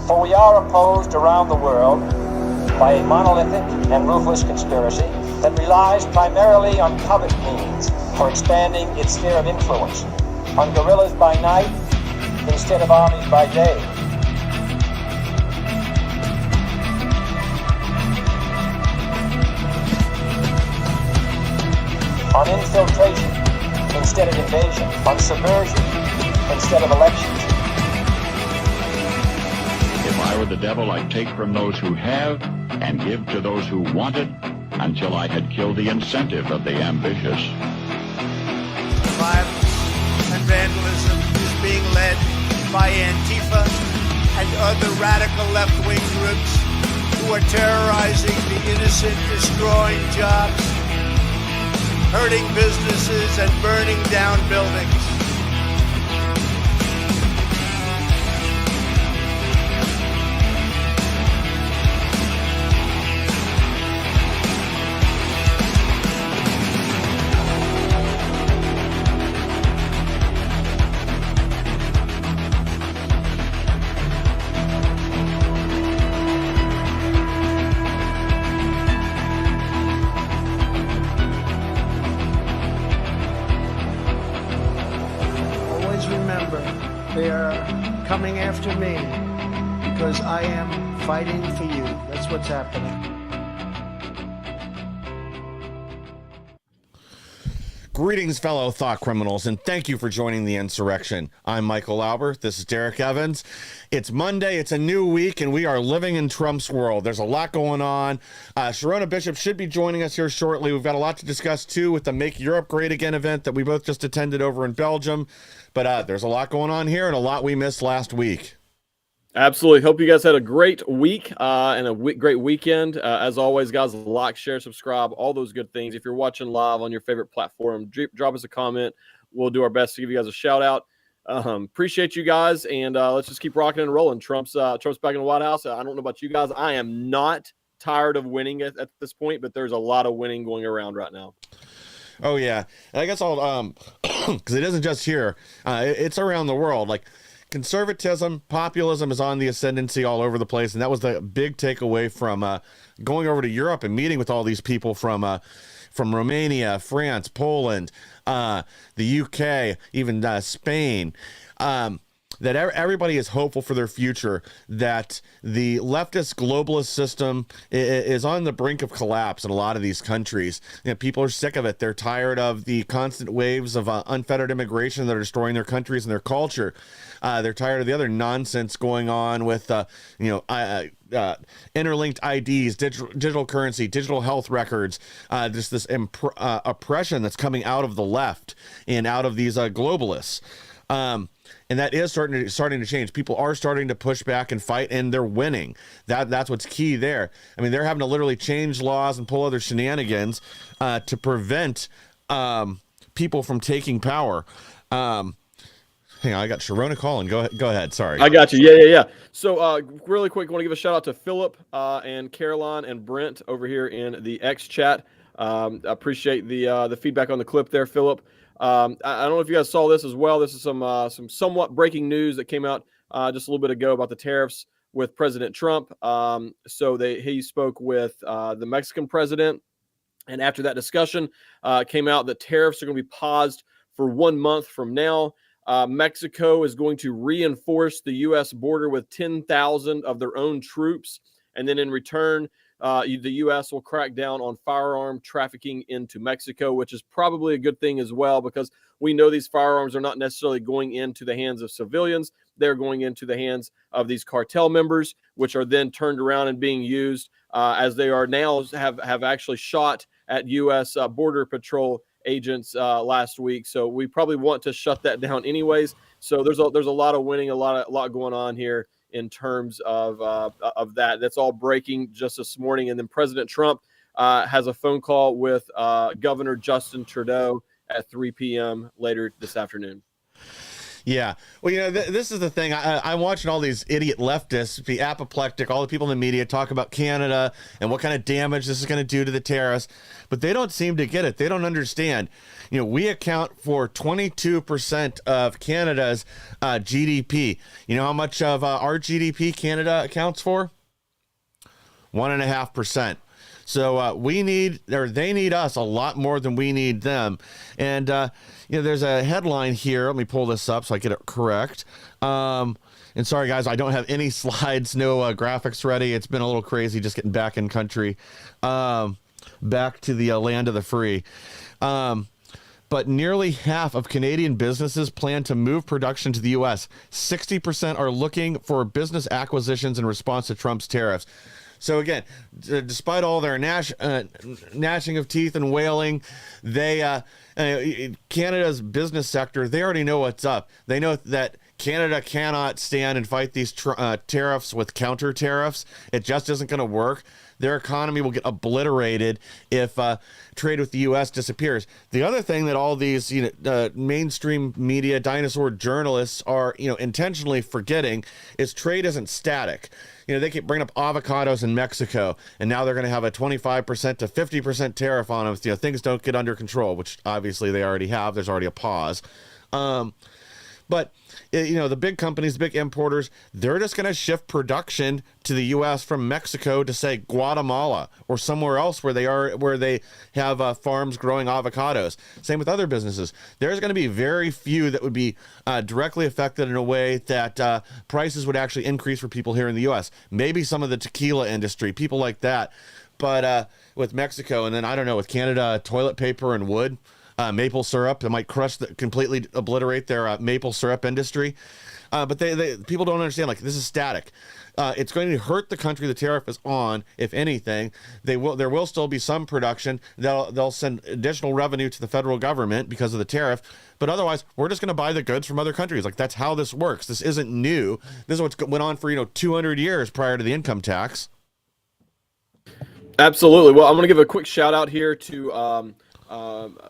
For we are opposed around the world by a monolithic and ruthless conspiracy that relies primarily on covert means for expanding its sphere of influence, on guerrillas by night instead of armies by day. On infiltration instead of invasion, on subversion instead of elections. If I were the devil, I'd take from those who have and give to those who want it until I had killed the incentive of the ambitious. Violence and vandalism is being led by Antifa and other radical left-wing groups who are terrorizing the innocent, destroying jobs, hurting businesses, and burning down buildings. Remember, they are coming after me because I am fighting for you. That's what's happening. Greetings, fellow thought criminals, and thank you for joining the insurrection. I'm Michael Albert. This is Derek Evans. It's Monday. It's a new week, and we are living in Trump's world. There's a lot going on. Sherronna Bishop should be joining us here shortly. We've got a lot to discuss, too, with the Make Europe Great Again event that we both just attended over in Belgium. But there's a lot going on here and a lot we missed last week. Absolutely. Hope you guys had a great week and a great weekend. As always, guys, like, share, subscribe, all those good things. If you're watching live on your favorite platform, drop us a comment. We'll do our best to give you guys a shout out. Appreciate you guys, and let's just keep rocking and rolling. Trump's back in the White House. I don't know about you guys. I am not tired of winning at this point, but there's a lot of winning going around right now. Oh, yeah. And I guess I'll, because it isn't just here, it's around the world. Like, conservatism, populism is on the ascendancy all over the place. And that was the big takeaway from going over to Europe and meeting with all these people from Romania, France, Poland, the UK, even Spain. That everybody is hopeful for their future, that the leftist globalist system is on the brink of collapse in a lot of these countries. You know, people are sick of it. They're tired of the constant waves of unfettered immigration that are destroying their countries and their culture. They're tired of the other nonsense going on with, interlinked IDs, digital currency, digital health records, just this oppression that's coming out of the left and out of these globalists. And that is starting to change. People are starting to push back and fight, and they're winning. That's what's key there. I mean, they're having to literally change laws and pull other shenanigans to prevent people from taking power. Hang on, I got Sherronna calling. Go ahead. Sorry. I got you. Yeah. So really quick, I want to give a shout out to Philip and Caroline and Brent over here in the X chat. I appreciate the feedback on the clip there, Philip. I don't know if you guys saw this as well. This is some somewhat breaking news that came out just a little bit ago about the tariffs with President Trump. So he spoke with the Mexican president, and after that discussion, came out that tariffs are going to be paused for 1 month from now. Mexico is going to reinforce the U.S. border with 10,000 of their own troops, and then in return, the U.S. will crack down on firearm trafficking into Mexico, which is probably a good thing as well, because we know these firearms are not necessarily going into the hands of civilians. They're going into the hands of these cartel members, which are then turned around and being used as they are now have actually shot at U.S. Border Patrol agents last week. So we probably want to shut that down anyways. So there's a lot of winning, a lot going on here in terms of that. That's all breaking just this morning. And then President Trump has a phone call with Governor Justin Trudeau at 3 p.m. later this afternoon. Yeah. Well, this is the thing. I'm watching all these idiot leftists be apoplectic, all the people in the media talk about Canada and what kind of damage this is going to do to the tariffs, but they don't seem to get it. They don't understand. We account for 22% of Canada's GDP. You know how much of our GDP Canada accounts for? 1.5%. So they need us a lot more than we need them. And, there's a headline here. Let me pull this up so I get it correct. And sorry, guys, I don't have any slides, no graphics ready. It's been a little crazy just getting back in country, back to the land of the free. But nearly half of Canadian businesses plan to move production to the U.S. 60% are looking for business acquisitions in response to Trump's tariffs. So again, despite all their gnashing of teeth and wailing, Canada's business sector, they already know what's up. They know that Canada cannot stand and fight these tariffs with counter tariffs. It just isn't going to work. Their economy will get obliterated if trade with the U.S. disappears. The other thing that all these mainstream media dinosaur journalists are intentionally forgetting is trade isn't static. They keep bringing up avocados in Mexico, and now they're going to have a 25% to 50% tariff on them if things don't get under control, which obviously they already have. There's already a pause. But the big companies, the big importers, they're just going to shift production to the U.S. from Mexico to, say, Guatemala or somewhere else where they have farms growing avocados. Same with other businesses. There's going to be very few that would be directly affected in a way that prices would actually increase for people here in the U.S. Maybe some of the tequila industry, people like that. But with Mexico, and then I don't know, with Canada, toilet paper and wood. Maple syrup, it might completely obliterate their maple syrup industry. But people don't understand, this is static. It's going to hurt the country the tariff is on, if anything. There will still be some production. They'll send additional revenue to the federal government because of the tariff. But otherwise, we're just going to buy the goods from other countries. That's how this works. This isn't new. This is what went on for 200 years prior to the income tax. Absolutely. Well, I'm going to give a quick shout out here to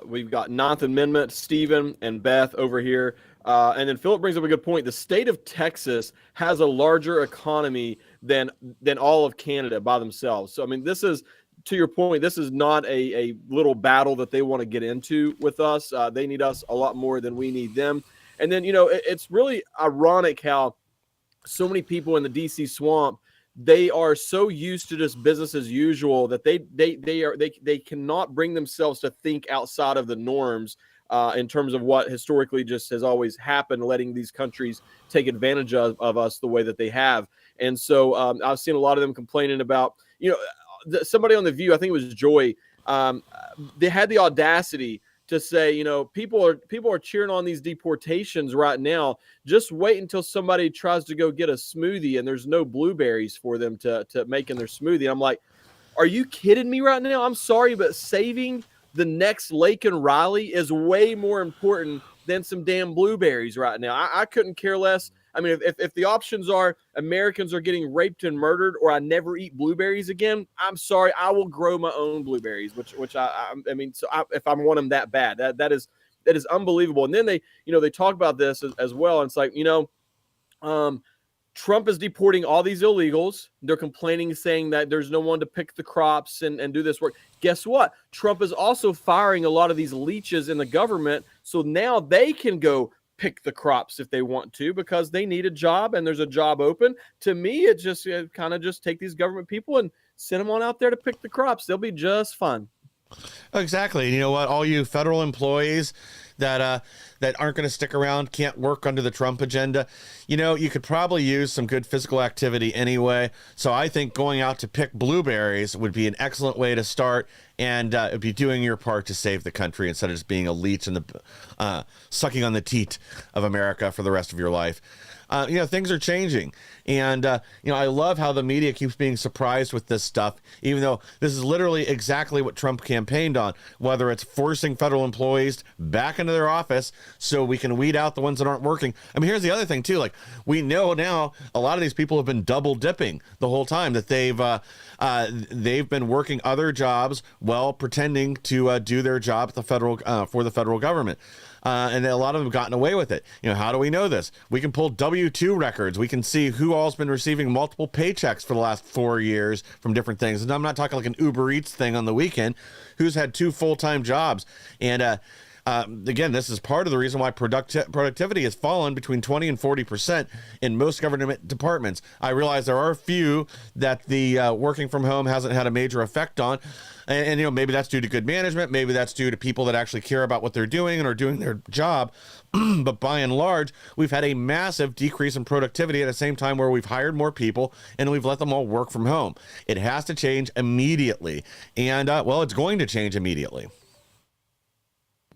we've got Ninth Amendment, Stephen and Beth over here. And then Philip brings up a good point. The state of Texas has a larger economy than all of Canada by themselves. So, this is, to your point, this is not a little battle that they want to get into with us. They need us a lot more than we need them. And then, it's really ironic how so many people in the DC swamp, they are so used to just business as usual that they cannot bring themselves to think outside of the norms in terms of what historically just has always happened, letting these countries take advantage of us the way that they have. And so I've seen a lot of them complaining about, somebody on The View, I think it was Joy, they had the audacity to say, people are cheering on these deportations right now. Just wait until somebody tries to go get a smoothie and there's no blueberries for them to make in their smoothie. I'm like, are you kidding me right now? I'm sorry, but saving the next Lake and Riley is way more important than some damn blueberries right now. I couldn't care less. If the options are Americans are getting raped and murdered, or I never eat blueberries again, I'm sorry, I will grow my own blueberries. Which if I want them that bad, that is unbelievable. And then they talk about this as well. And it's like Trump is deporting all these illegals. They're complaining, saying that there's no one to pick the crops and do this work. Guess what? Trump is also firing a lot of these leeches in the government, so now they can go pick the crops if they want to because they need a job and there's a job open. To me, it just kind of just take these government people and send them on out there to pick the crops. They'll be just fine. Exactly. And you know what? All you federal employees that aren't going to stick around, can't work under the Trump agenda, you could probably use some good physical activity anyway. So I think going out to pick blueberries would be an excellent way to start, and it'd be doing your part to save the country instead of just being a leech and sucking on the teat of America for the rest of your life. Things are changing. And, I love how the media keeps being surprised with this stuff, even though this is literally exactly what Trump campaigned on, whether it's forcing federal employees back into into their office so we can weed out the ones that aren't working. I mean, here's the other thing too. Like, we know now a lot of these people have been double dipping the whole time, that they've been working other jobs while pretending to do their job at the federal for the federal government. And a lot of them have gotten away with it. How do we know this? We can pull W-2 records. We can see who all's been receiving multiple paychecks for the last 4 years from different things. And I'm not talking like an Uber Eats thing on the weekend. Who's had 2 full-time jobs? And again, this is part of the reason why productivity has fallen between 20 and 40% in most government departments. I realize there are a few that the working from home hasn't had a major effect on. And maybe that's due to good management. Maybe that's due to people that actually care about what they're doing and are doing their job. But by and large, we've had a massive decrease in productivity at the same time where we've hired more people and we've let them all work from home. It has to change immediately. And, it's going to change immediately.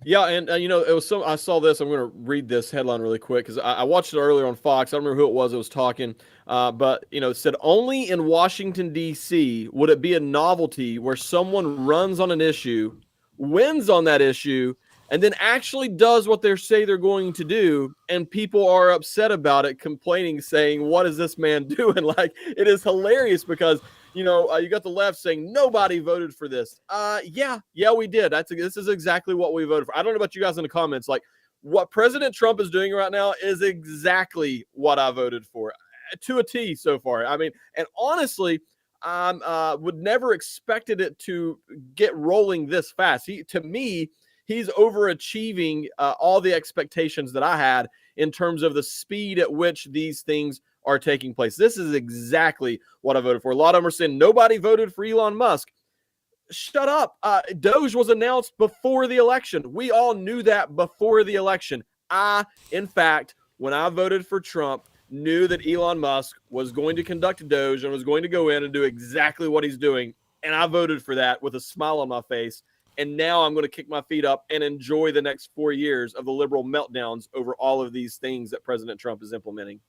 Yeah, and it was I saw this. I'm going to read this headline really quick because I watched it earlier on Fox. I don't remember who it was that was talking, but it said, only in Washington, D.C. would it be a novelty where someone runs on an issue, wins on that issue, and then actually does what they say they're going to do, and people are upset about it, complaining, saying, what is this man doing? Like, it is hilarious because you got the left saying nobody voted for this. Yeah, we did. This is exactly what we voted for. I don't know about you guys in the comments. Like, what President Trump is doing right now is exactly what I voted for, to a T so far. I mean, and honestly, I would never expected it to get rolling this fast. To me, he's overachieving all the expectations that I had in terms of the speed at which these things are taking place. This is exactly what I voted for. A lot of them are saying nobody voted for Elon Musk. Shut up. Doge was announced before the election. We all knew that before the election. In fact, when I voted for Trump, knew that Elon Musk was going to conduct Doge and was going to go in and do exactly what he's doing. And I voted for that with a smile on my face. And now I'm going to kick my feet up and enjoy the next 4 years of the liberal meltdowns over all of these things that President Trump is implementing.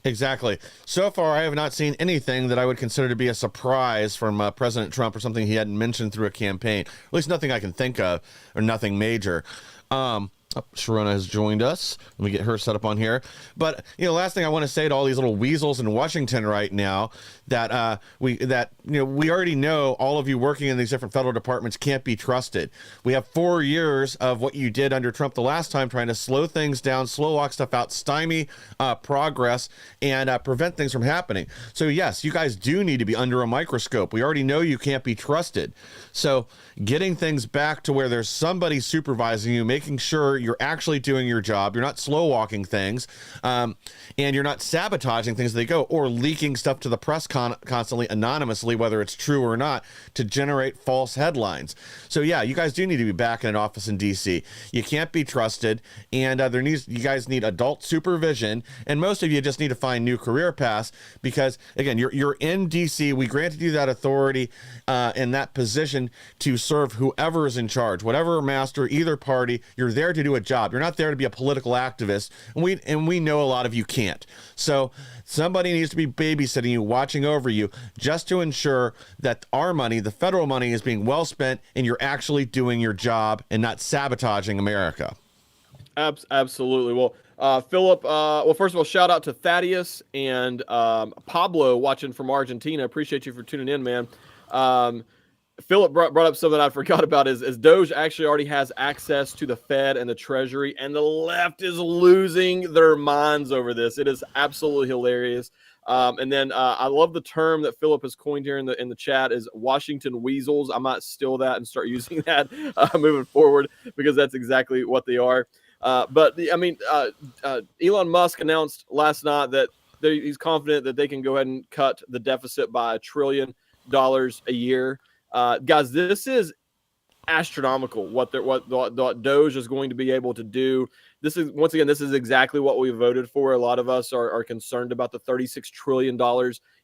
Exactly. So far, I have not seen anything that I would consider to be a surprise from President Trump or something he hadn't mentioned through a campaign. At least nothing I can think of, or nothing major. Sherronna has joined us. Let me get her set up on here. But last thing I want to say to all these little weasels in Washington right now, that we already know all of you working in these different federal departments can't be trusted. We have 4 years of what you did under Trump the last time, trying to slow things down, slow walk stuff out, stymie progress, and prevent things from happening. So yes, you guys do need to be under a microscope. We already know you can't be trusted. So getting things back to where there's somebody supervising you, making sure you're actually doing your job, you're not slow walking things, and you're not sabotaging things as they go, or leaking stuff to the press constantly anonymously, whether it's true or not, to generate false headlines. So yeah, you guys do need to be back in an office in DC. You can't be trusted, and you guys need adult supervision, and most of you just need to find new career paths, because again, you're in DC. We granted you that authority in that position to serve whoever is in charge, whatever master, either party. You're there to do a job. You're not there to be a political activist, and we know a lot of you can't. So somebody needs to be babysitting you, watching over you, just to ensure that our money, the federal money, is being well spent and you're actually doing your job and not sabotaging America. Absolutely. Well, Philip, first of all, shout out to Thaddeus and Pablo watching from Argentina. Appreciate you for tuning in, man. Philip brought up something I forgot about is Doge actually already has access to the Fed and the Treasury, and the left is losing their minds over this. It is absolutely hilarious. And then I love the term that Philip has coined here in the chat is Washington Weasels. I might steal that and start using that moving forward, because that's exactly what they are. Elon Musk announced last night that he's confident that they can go ahead and cut the deficit by $1 trillion a year. Guys, this is astronomical. What Doge is going to be able to do. This is exactly what we voted for. A lot of us are concerned about the $36 trillion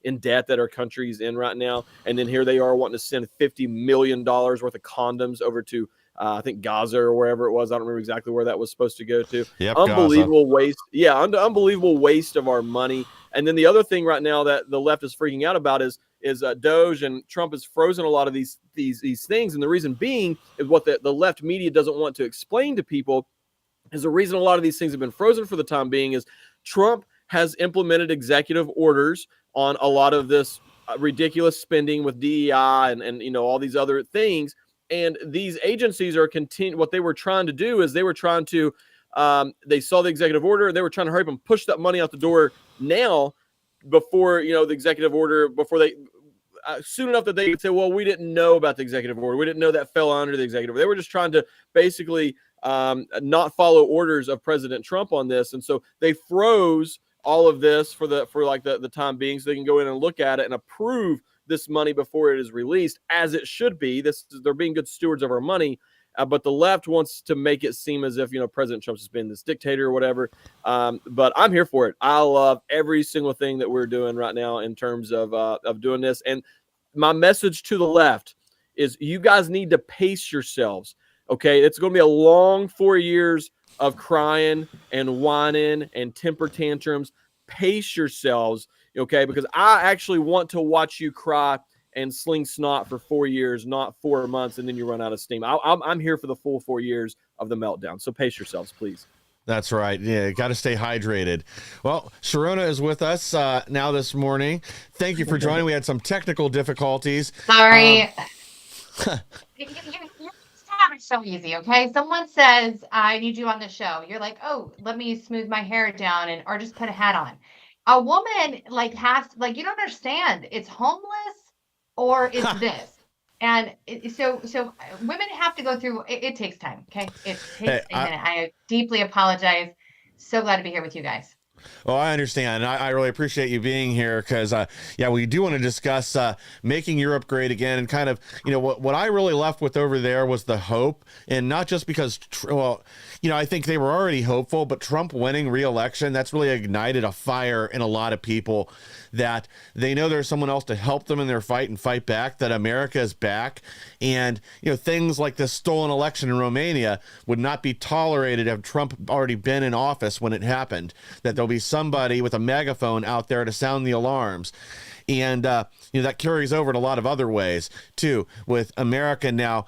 in debt that our country is in right now. And then here they are wanting to send $50 million worth of condoms over to I think Gaza or wherever it was. I don't remember exactly where that was supposed to go to. Yep, unbelievable Gaza. Waste. Yeah, unbelievable waste of our money. And then the other thing right now that the left is freaking out about is Doge, and Trump has frozen a lot of these things. And the reason being is what the left media doesn't want to explain to people is the reason a lot of these things have been frozen for the time being is Trump has implemented executive orders on a lot of this ridiculous spending with DEI and all these other things. And these agencies are what they were trying to do is they were trying to they saw the executive order, they were trying to hurry up and push that money out the door now before the executive order, before they soon enough that they could say, well, we didn't know about the executive order, we didn't know that fell under the executive order. They were just trying to basically not follow orders of President Trump on this, and so they froze all of this for the time being, so they can go in and look at it and approve this money before it is released, as it should be. They're being good stewards of our money, but the left wants to make it seem as if President Trump's has been this dictator or whatever. But I'm here for it. I love every single thing that we're doing right now in terms of doing this. And my message to the left is you guys need to pace yourselves. Okay, it's going to be a long 4 years of crying and whining and temper tantrums. Pace yourselves, okay? Because I actually want to watch you cry and sling snot for 4 years, not 4 months, and then you run out of steam. I'm here for the full 4 years of the meltdown. So pace yourselves, please. That's right. Yeah, got to stay hydrated. Well, Sherronna is with us now this morning. Thank you for joining. We had some technical difficulties. Sorry. It's so easy, okay? Someone says, I need you on the show. You're like, oh, let me smooth my hair down or just put a hat on. A woman you don't understand. It's homeless or it's this. And so women have to go through, it takes time, okay? It takes a minute. I deeply apologize. So glad to be here with you guys. Oh, I understand. I really appreciate you being here because, we do want to discuss making Europe great again. And kind of, what I really left with over there was the hope. And not just because, I think they were already hopeful, but Trump winning re-election, that's really ignited a fire in a lot of people that they know there's someone else to help them in their fight and fight back, that America is back. And, things like this stolen election in Romania would not be tolerated if Trump already been in office when it happened, that there'll be somebody with a megaphone out there to sound the alarms. And, that carries over in a lot of other ways, too, with America now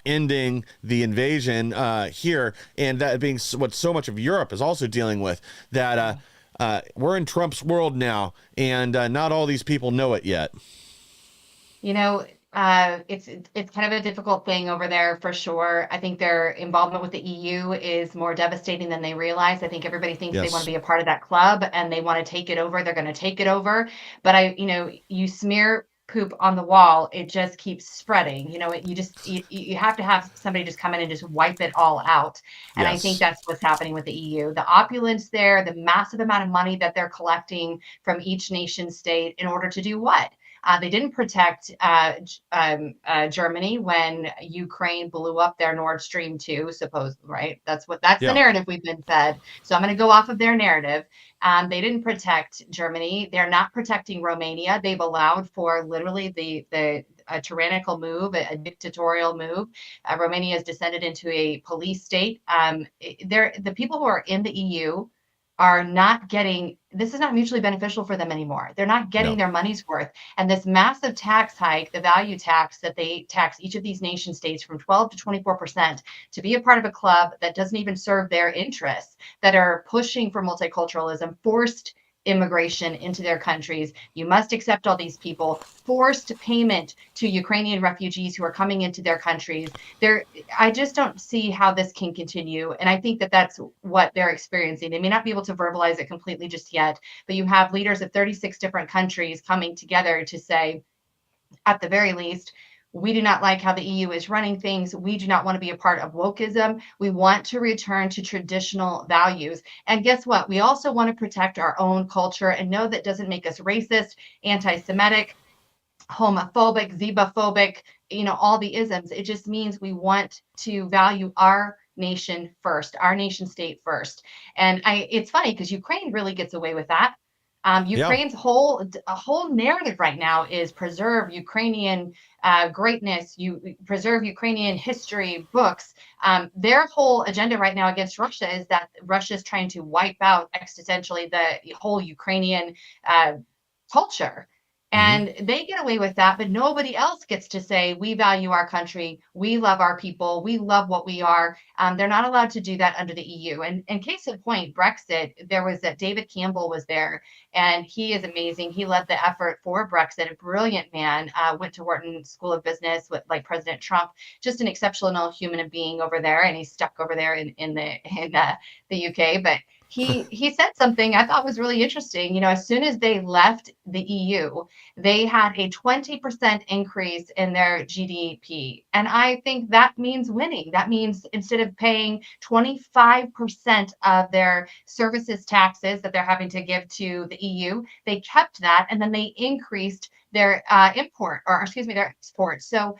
ending the invasion here, and that being what so much of Europe is also dealing with, that we're in Trump's world now, and not all these people know it yet. It's kind of a difficult thing over there for sure. I think their involvement with the EU is more devastating than they realize. I think everybody thinks they want to be a part of that club and they want to take it over. They're going to take it over. But you smear poop on the wall, it just keeps spreading. You have to have somebody just come in and just wipe it all out. And I think that's what's happening with the EU. The opulence there, the massive amount of money that they're collecting from each nation state in order to do what? They didn't protect Germany when Ukraine blew up their Nord Stream 2, right? That's the narrative we've been fed. So I'm going to go off of their narrative. They didn't protect Germany. They're not protecting Romania. They've allowed for literally a tyrannical move, a dictatorial move. Romania has descended into a police state. The people who are in the EU are not getting, this is not mutually beneficial for them anymore. They're not getting their money's worth. And this massive tax hike, the value tax that they tax each of these nation states from 12 to 24% to be a part of a club that doesn't even serve their interests, that are pushing for multiculturalism, forced immigration into their countries. You must accept all these people, forced payment to Ukrainian refugees who are coming into their countries. I just don't see how this can continue. And I think that that's what they're experiencing. They may not be able to verbalize it completely just yet, but you have leaders of 36 different countries coming together to say, at the very least, we do not like how the EU is running things. We do not want to be a part of wokeism. We want to return to traditional values. And guess what? We also want to protect our own culture, and no, that doesn't make us racist, anti-Semitic, homophobic, xenophobic, all the isms. It just means we want to value our nation first, our nation state first. And it's funny because Ukraine really gets away with that. Ukraine's whole narrative right now is preserve Ukrainian greatness, you preserve Ukrainian history, books. Their whole agenda right now against Russia is that Russia is trying to wipe out existentially the whole Ukrainian culture. And they get away with that, but nobody else gets to say, we value our country, we love our people, we love what we are. They're not allowed to do that under the EU. And case in point, Brexit, there was David Campbell was there, and he is amazing. He led the effort for Brexit, a brilliant man, went to Wharton School of Business with like President Trump, just an exceptional human being over there. And he's stuck over there in the UK. But he said something I thought was really interesting. You know, as soon as they left the EU, they had a 20% increase in their GDP. And I think that means winning. That means instead of paying 25% of their services taxes that they're having to give to the EU, they kept that, and then they increased their their export. So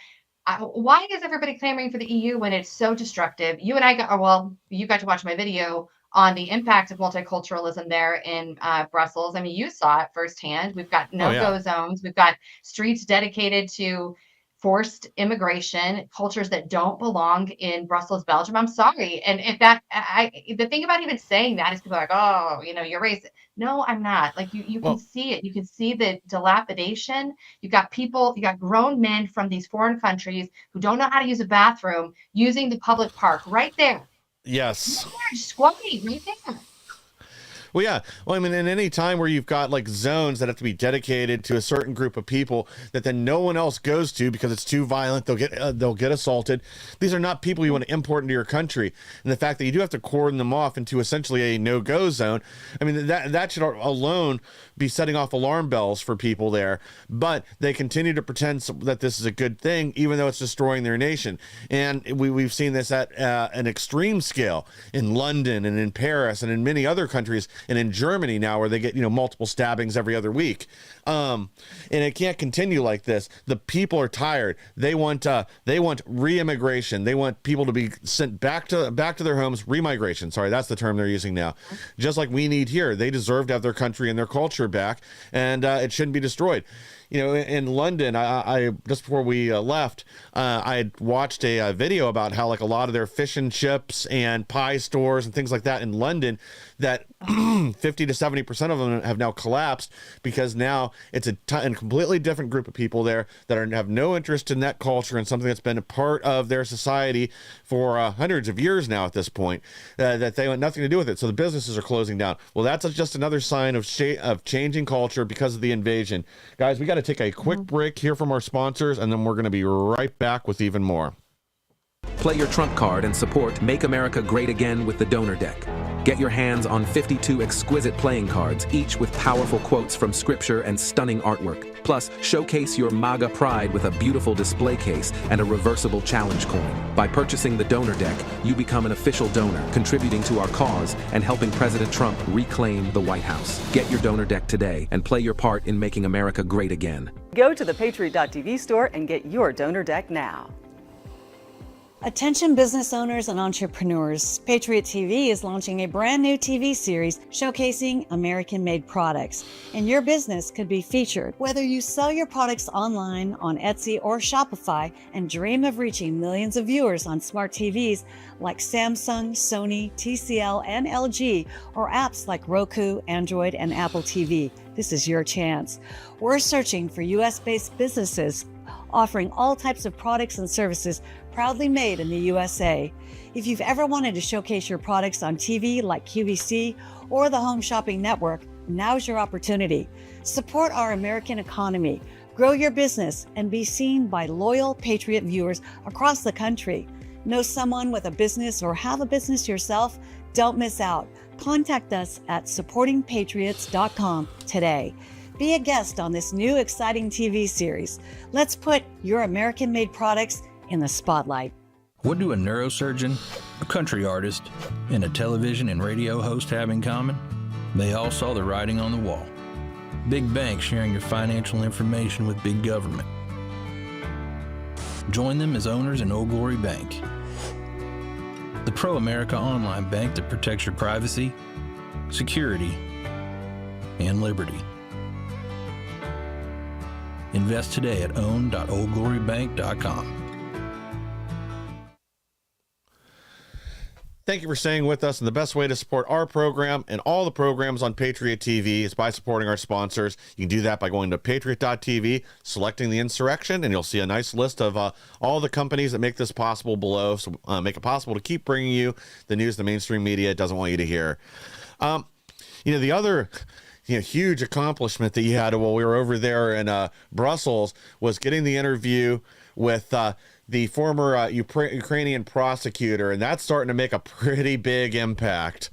why is everybody clamoring for the EU when it's so destructive? You got to watch my video on the impact of multiculturalism there in Brussels. I mean, you saw it firsthand. We've got no-go zones. We've got streets dedicated to forced immigration, cultures that don't belong in Brussels, Belgium. I'm sorry. And if the thing about even saying that is people are like, oh, you know, you're racist. No, I'm not. Like you can see it. You can see the dilapidation. You've got grown men from these foreign countries who don't know how to use a bathroom using the public park right there. Yes. Squatting right there. Well, yeah. Well, I mean, in any time where you've got like zones that have to be dedicated to a certain group of people that then no one else goes to because it's too violent, they'll get assaulted. These are not people you want to import into your country. And the fact that you do have to cordon them off into essentially a no-go zone, I mean, that should alone be setting off alarm bells for people there. But they continue to pretend that this is a good thing, even though it's destroying their nation. And we've seen this at an extreme scale in London and in Paris and in many other countries, and in Germany now, where they get, multiple stabbings every other week. And it can't continue like this. The people are tired. They want re-immigration. They want people to be sent back to their homes. Remigration. Sorry, that's the term they're using now. Just like we need here. They deserve to have their country and their culture back, and it shouldn't be destroyed. In London, I just before we left, I had watched a video about how like a lot of their fish and chips and pie stores and things like that in London, that 50 to 70% of them have now collapsed because now it's a completely different group of people there that have no interest in that culture and something that's been a part of their society for hundreds of years now at this point, that they want nothing to do with it. So the businesses are closing down. Well, that's just another sign of changing culture because of the invasion. Guys, we got to take a quick break here from our sponsors, and then we're going to be right back with even more. Play your trump card and support Make America Great Again with the Donor Deck. Get your hands on 52 exquisite playing cards, each with powerful quotes from scripture and stunning artwork. Plus, showcase your MAGA pride with a beautiful display case and a reversible challenge coin. By purchasing the Donor Deck, you become an official donor, contributing to our cause and helping President Trump reclaim the White House. Get your Donor Deck today and play your part in making America great again. Go to the Patriot.tv store and get your Donor Deck now. Attention business owners and entrepreneurs, Patriot TV is launching a brand new TV series showcasing American-made products, and your business could be featured. Whether you sell your products online on Etsy or Shopify and dream of reaching millions of viewers on smart TVs like Samsung, Sony, TCL, and LG, or apps like Roku, Android, and Apple TV, this is your chance. We're searching for US-based businesses offering all types of products and services proudly made in the USA. If you've ever wanted to showcase your products on TV like QVC or the Home Shopping Network, now's your opportunity. Support our American economy, grow your business, and be seen by loyal Patriot viewers across the country. Know someone with a business or have a business yourself? Don't miss out. Contact us at supportingpatriots.com today. Be a guest on this new exciting TV series. Let's put your American-made products in the spotlight. What do a neurosurgeon, a country artist, and a television and radio host have in common? They all saw the writing on the wall. Big banks sharing your financial information with big government. Join them as owners in Old Glory Bank, the pro-America online bank that protects your privacy, security, and liberty. Invest today at own.oldglorybank.com. Thank you for staying with us. And the best way to support our program and all the programs on Patriot TV is by supporting our sponsors. You can do that by going to patriot.tv, selecting the insurrection, and you'll see a nice list of all the companies that make this possible below. So make it possible to keep bringing you the news the mainstream media doesn't want you to hear. The other huge accomplishment that you had while we were over there in Brussels was getting the interview with the former Ukrainian prosecutor, and that's starting to make a pretty big impact.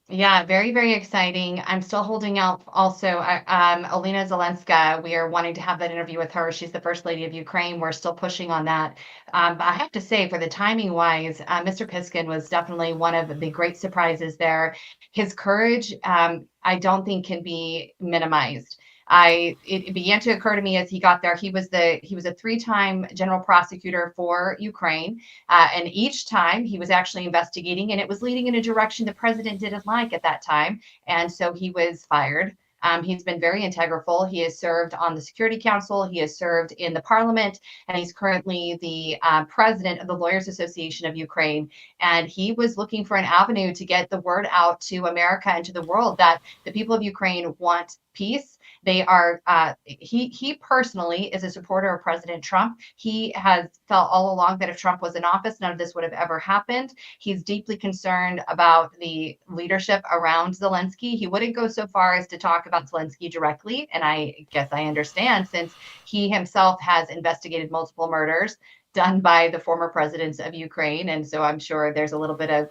Yeah, very, very exciting. I'm still holding out also. Olena Zelenska, we are wanting to have that interview with her. She's the First Lady of Ukraine. We're still pushing on that. But I have to say, for the timing wise, Mr. Piskin was definitely one of the great surprises there. His courage, I don't think can be minimized. It began to occur to me as he got there. He was a 3-time general prosecutor for Ukraine, and each time he was actually investigating, and it was leading in a direction the president didn't like at that time, and so he was fired. He's been very integral. He has served on the Security Council. He has served in the Parliament, and he's currently the president of the Lawyers Association of Ukraine. And he was looking for an avenue to get the word out to America and to the world that the people of Ukraine want peace. They are, he personally is a supporter of President Trump. He has felt all along that if Trump was in office, none of this would have ever happened. He's deeply concerned about the leadership around Zelensky. He wouldn't go so far as to talk about Zelensky directly. And I guess I understand, since he himself has investigated multiple murders done by the former presidents of Ukraine. And so I'm sure there's a little bit of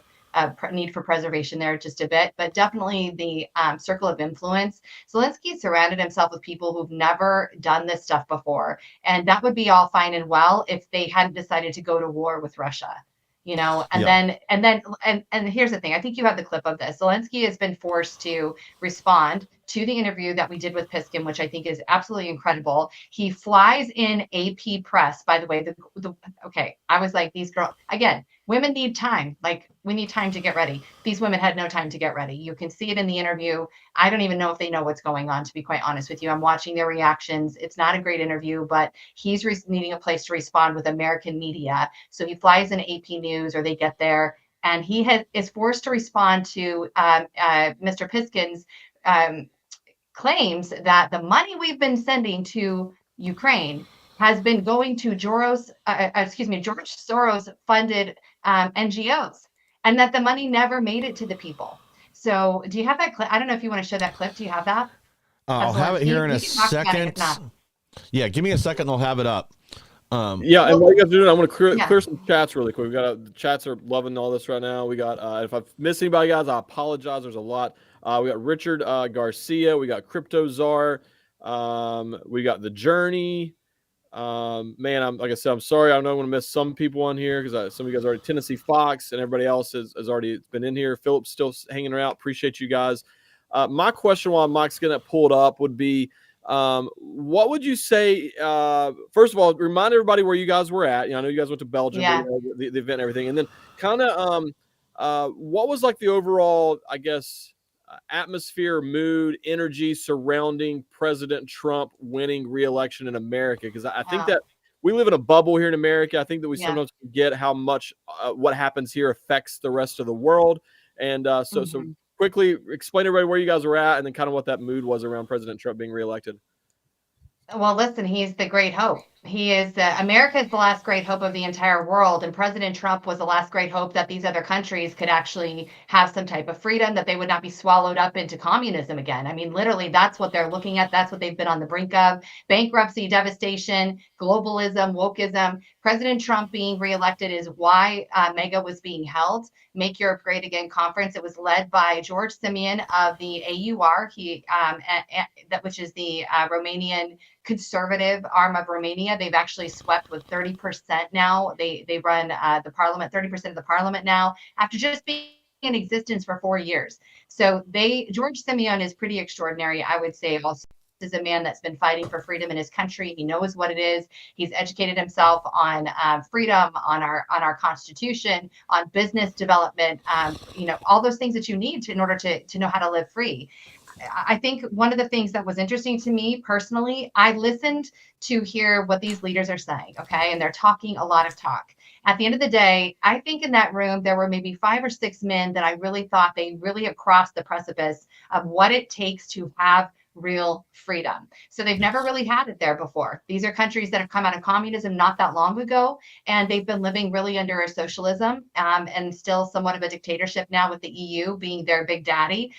need for preservation there just a bit, but definitely the circle of influence. Zelensky surrounded himself with people who've never done this stuff before. And that would be all fine and well if they hadn't decided to go to war with Russia. And here's the thing. I think you have the clip of this. Zelensky has been forced to respond to the interview that we did with Piskin, which I think is absolutely incredible. He flies in AP press, by the way. Okay, I was like, these girls, again, women need time. Like, we need time to get ready. These women had no time to get ready. You can see it in the interview. I don't even know if they know what's going on, to be quite honest with you. I'm watching their reactions. It's not a great interview, but he's needing a place to respond with American media. So he flies in AP News, or they get there, and he is forced to respond to Mr. Piskin's claims that the money we've been sending to Ukraine has been going to George Soros funded NGOs, and that the money never made it to the people. So do you have that clip? I don't know if you want to show that clip. Do you have that? I'll have it here in a second. Yeah, give me a second and I'll have it up. And what you guys are doing, I'm going to clear some chats really quick. The chats are loving all this right now. We got, if I've missed anybody, guys, I apologize. There's a lot. We got Richard Garcia. We got Crypto Czar. We got The Journey. Man, like I said, I'm sorry. I know I'm going to miss some people on here because some of you guys are already Tennessee Fox, and everybody else has already been in here. Philip's still hanging around. Appreciate you guys. My question while Mike's getting that pulled up would be, what would you say? First of all, remind everybody where you guys were at. I know you guys went to Belgium, the event and everything, and then kind of what was like the overall, I guess, atmosphere, mood, energy surrounding President Trump winning re-election in America? Because I think that we live in a bubble here in America. I think that we sometimes forget how much what happens here affects the rest of the world. And so quickly explain to everybody where you guys were at, and then kind of what that mood was around President Trump being reelected. Well, listen, he's the great hope. He is America is the last great hope of the entire world, and President Trump was the last great hope that these other countries could actually have some type of freedom, that they would not be swallowed up into communism again. I mean, literally, that's what they're looking at. That's what they've been on the brink of: bankruptcy, devastation, globalism, wokeism. President Trump being reelected is why MEGA was being held. Make Europe Great Again conference. It was led by George Simeon of the AUR, which is the Romanian conservative arm of Romania. They've actually swept with 30% now. They run the parliament, 30% of the parliament now, after just being in existence for 4 years. So George Simeon is pretty extraordinary, I would say. Also, is a man that's been fighting for freedom in his country. He knows what it is. He's educated himself on freedom, on our Constitution, on business development. All those things that you need in order to know how to live free. I think one of the things that was interesting to me personally, I listened to hear what these leaders are saying, okay? And they're talking a lot of talk. At the end of the day, I think in that room, there were maybe 5 or 6 men that I really thought they really have crossed the precipice of what it takes to have real freedom. So they've never really had it there before. These are countries that have come out of communism not that long ago, and they've been living really under a socialism and still somewhat of a dictatorship now with the EU being their big daddy.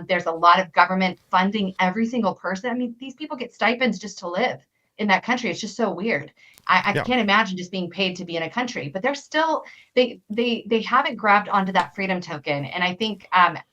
There's a lot of government funding every single person. I mean, these people get stipends just to live in that country. It's just so weird. I can't imagine just being paid to be in a country, but they're still they haven't grabbed onto that freedom token. And I think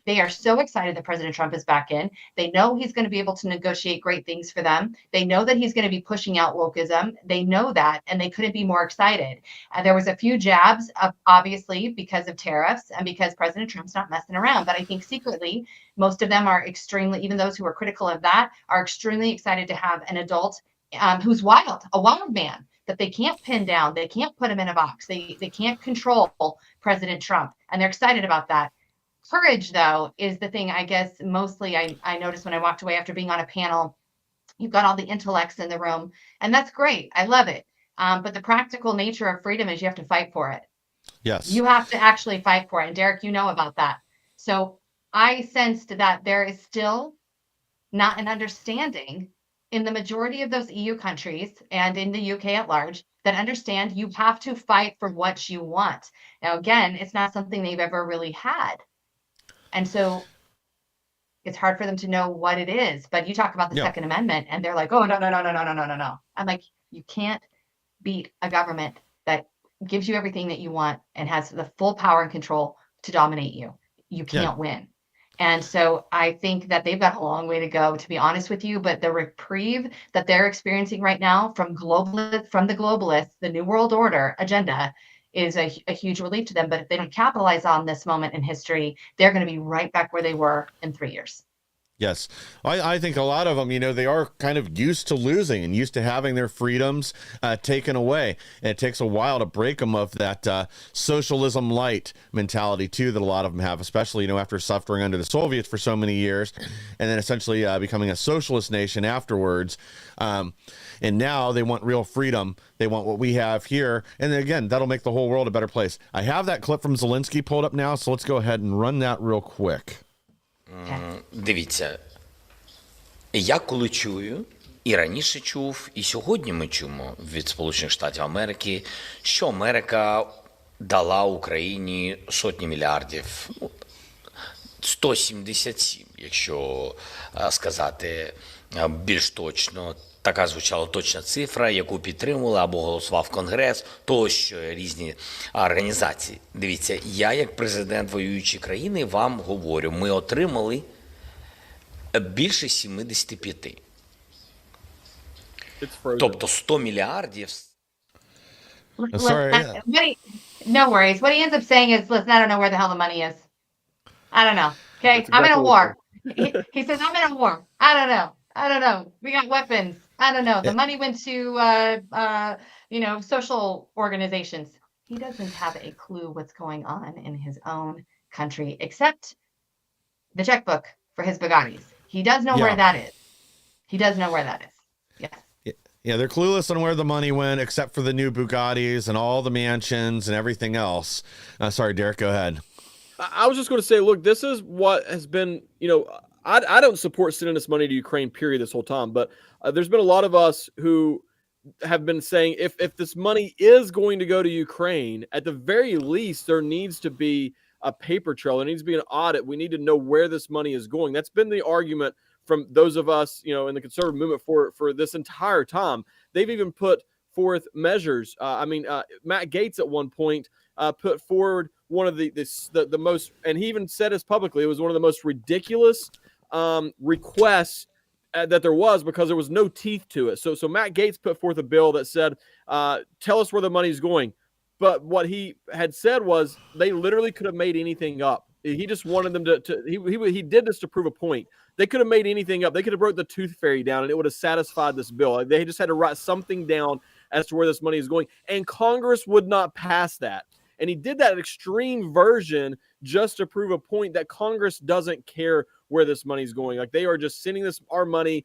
they are so excited that President Trump is back in. They know he's going to be able to negotiate great things for them. They know that he's going to be pushing out wokeism. They know that, and they couldn't be more excited. There was a few jabs, obviously, because of tariffs and because President Trump's not messing around. But I think secretly, most of them are extremely, even those who are critical of that, are extremely excited to have an adult who's wild, a wild man that they can't pin down. They can't put him in a box. They can't control President Trump. And they're excited about that. Courage, though, is the thing I guess mostly I noticed when I walked away after being on a panel. You've got all the intellects in the room, and that's great. I love it. But the practical nature of freedom is you have to fight for it. Yes. You have to actually fight for it. And Derek, you know about that. So I sensed that there is still not an understanding in the majority of those EU countries and in the UK at large that understand you have to fight for what you want. Now, again, it's not something they've ever really had. And so it's hard for them to know what it is. But you talk about the Second Amendment and they're like, oh, no. I'm like, you can't beat a government that gives you everything that you want and has the full power and control to dominate you. You can't win. And so I think that they've got a long way to go, to be honest with you. But the reprieve that they're experiencing right now from the globalists, the New World Order agenda is a huge relief to them. But if they don't capitalize on this moment in history, they're going to be right back where they were in 3 years. Yes. I think a lot of them, they are kind of used to losing and used to having their freedoms taken away. And it takes a while to break them of that socialism light mentality, too, that a lot of them have, especially, after suffering under the Soviets for so many years and then essentially becoming a socialist nation afterwards. And now they want real freedom. They want what we have here. And then, again, that'll make the whole world a better place. I have that clip from Zelensky pulled up now, so let's go ahead and run that real quick. Дивіться, я коли чую, і раніше чув, і сьогодні ми чуємо від Сполучених Штатів Америки, що Америка дала Україні сотні мільярдів, 177, якщо сказати більш точно. Така звучала точна цифра, яку підтримували або голосував Конгрес, тощо різні організації. Дивіться, я як президент воюючої країни вам говорю, ми отримали більше 75. Тобто 100 мільярдів. No worries. What he ends up saying is, listen, I don't know where the hell the money is. I don't know. Okay, I'm in a war. He says, I'm in a war. I don't know. We got weapons. I don't know. The money went to, social organizations. He doesn't have a clue what's going on in his own country, except the checkbook for his Bugattis. He does know where that is. Yes. Yeah, they're clueless on where the money went, except for the new Bugattis and all the mansions and everything else. Sorry, Derek, go ahead. I was just going to say, look, this is what has been, I don't support sending this money to Ukraine, period, this whole time. But there's been a lot of us who have been saying if this money is going to go to Ukraine, at the very least, there needs to be a paper trail. There needs to be an audit. We need to know where this money is going. That's been the argument from those of us, in the conservative movement for this entire time. They've even put forth measures. Matt Gaetz at one point put forward one of the most, and he even said this publicly, it was one of the most ridiculous requests that there was, because there was no teeth to it. So Matt Gaetz put forth a bill that said, tell us where the money's going. But what he had said was they literally could have made anything up. He just wanted them he did this to prove a point. They could have made anything up. They could have wrote the tooth fairy down and it would have satisfied this bill. They just had to write something down as to where this money is going. And Congress would not pass that. And he did that extreme version just to prove a point that Congress doesn't care where this money's going. Like they are just sending our money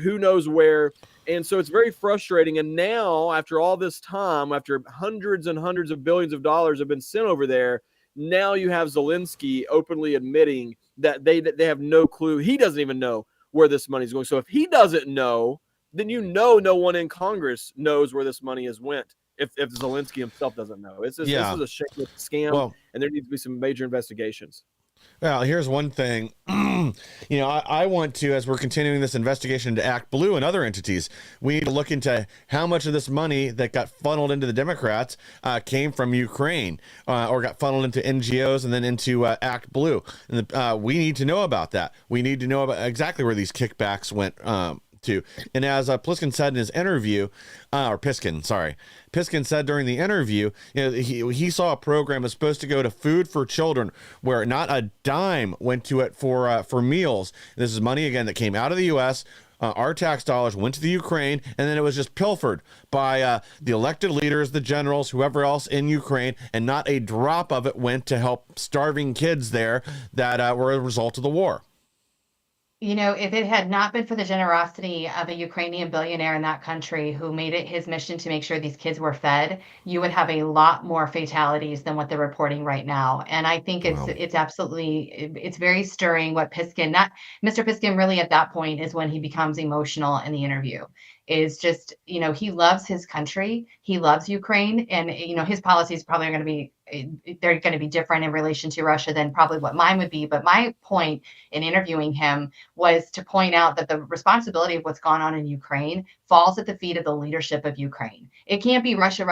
who knows where. And so it's very frustrating. And now, after all this time, after hundreds and hundreds of billions of dollars have been sent over there, now you have Zelensky openly admitting that they have no clue. He doesn't even know where this money's going. So if he doesn't know, then no one in Congress knows where this money has went. If Zelensky himself doesn't know, this is a shameless scam, and there needs to be some major investigations. Well, here's one thing. I want to, as we're continuing this investigation into Act Blue and other entities, we need to look into how much of this money that got funneled into the Democrats came from Ukraine or got funneled into NGOs and then into Act Blue. And we need to know about that. We need to know about exactly where these kickbacks went to. And as Piskin said in his interview, Piskin said during the interview, he saw a program that's supposed to go to Food for Children, where not a dime went to it for meals. This is money again that came out of the U.S. Our tax dollars went to the Ukraine, and then it was just pilfered by the elected leaders, the generals, whoever else in Ukraine, and not a drop of it went to help starving kids there that were a result of the war. If it had not been for the generosity of a Ukrainian billionaire in that country who made it his mission to make sure these kids were fed, you would have a lot more fatalities than what they're reporting right now. And I think it's absolutely, it's very stirring what Mr. Piskin really at that point is when he becomes emotional in the interview. Is just, he loves his country. He loves Ukraine. And, his policies probably are going to be, they're going to be different in relation to Russia than probably what mine would be. But my point in interviewing him was to point out that the responsibility of what's gone on in Ukraine falls at the feet of the leadership of Ukraine. It can't be Russia,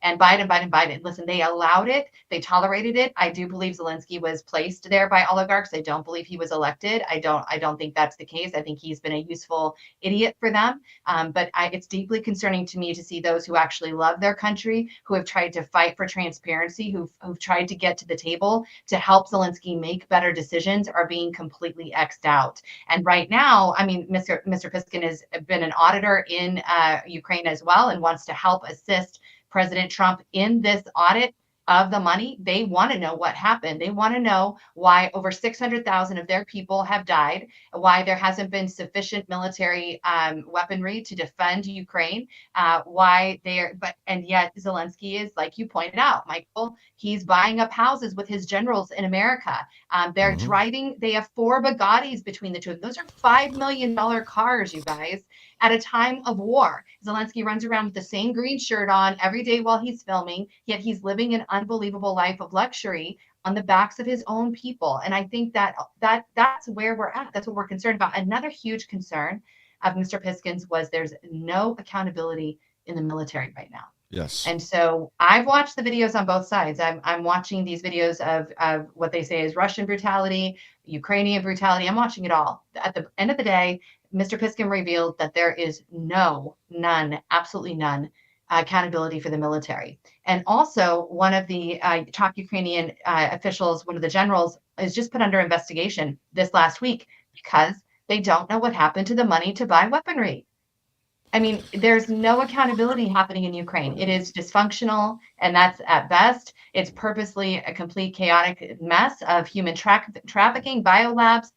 and Biden. Listen, they allowed it. They tolerated it. I do believe Zelensky was placed there by oligarchs. I don't believe he was elected. I don't think that's the case. I think he's been a useful idiot for them. But it's deeply concerning to me to see those who actually love their country, who have tried to fight for transparency, who've tried to get to the table to help Zelensky make better decisions, are being completely X'd out. And right now, Mr. Piskin has been an auditor in Ukraine as well and wants to help assist President Trump in this audit of the money. They want to know what happened. They want to know why over 600,000 of their people have died, why there hasn't been sufficient military weaponry to defend Ukraine, and yet Zelensky is, like you pointed out, Michael, he's buying up houses with his generals in America. They're driving, they have 4 Bugattis between the two of them. Those are $5 million cars, you guys, at a time of war. Zelensky runs around with the same green shirt on every day while he's filming, yet he's living an unbelievable life of luxury on the backs of his own people. And I think that's where we're at. That's what we're concerned about. Another huge concern of Mr. Piskin's was there's no accountability in the military right now. Yes. And so I've watched the videos on both sides. I'm watching these videos of what they say is Russian brutality, Ukrainian brutality. I'm watching it all. At the end of the day, Mr. Piskin revealed that there is absolutely none accountability for the military. And also one of the top Ukrainian officials, one of the generals, is just put under investigation this last week because they don't know what happened to the money to buy weaponry. There's no accountability happening in Ukraine. It is dysfunctional, and that's at best. It's purposely a complete chaotic mess of human trafficking, biolabs.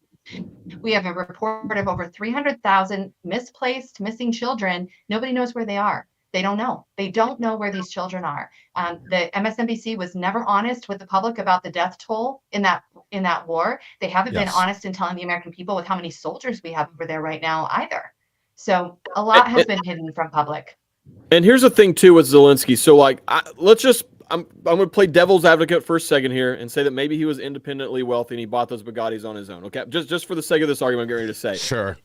We have a report of over 300,000 missing children. Nobody knows where they are. They don't know. They don't know where these children are. The MSNBC was never honest with the public about the death toll in that war. They haven't been honest in telling the American people with how many soldiers we have over there right now either. So a lot has been hidden from public. And here's the thing too with Zelensky. So I'm going to play devil's advocate for a second here and say that maybe he was independently wealthy and he bought those Bugattis on his own. Okay, just for the sake of this argument, I'm getting ready to say. Sure.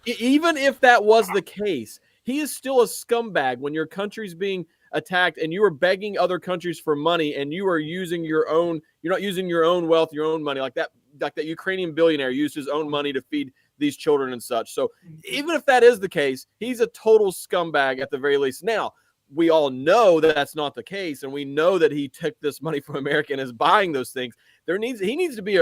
Even if that was the case, he is still a scumbag when your country's being attacked and you are begging other countries for money and you are using your own. You're not using your own wealth, your own money like that Ukrainian billionaire used his own money to feed these children and such. So even if that is the case, he's a total scumbag at the very least. Now, we all know that that's not the case, and we know that he took this money from America and is buying those things. He needs to be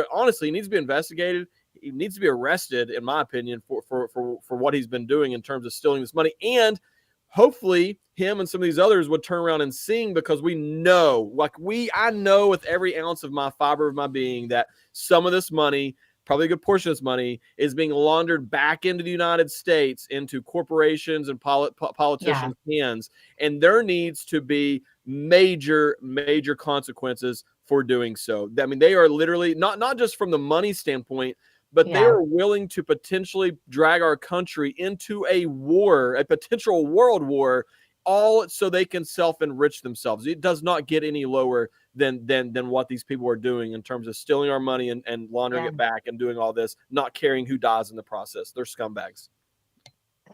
investigated. He needs to be arrested, in my opinion, for what he's been doing in terms of stealing this money. And hopefully him and some of these others would turn around and sing, because we know, I know with every ounce of my fiber of my being that some of this money probably a good portion of this money is being laundered back into the United States, into corporations and politicians' hands. And there needs to be major consequences for doing so. I mean, they are literally not just from the money standpoint, but they are willing to potentially drag our country into a war, a potential world war, all so they can self-enrich themselves. It does not get any lower than what these people are doing in terms of stealing our money and laundering it back and doing all this, not caring who dies in the process. They're scumbags.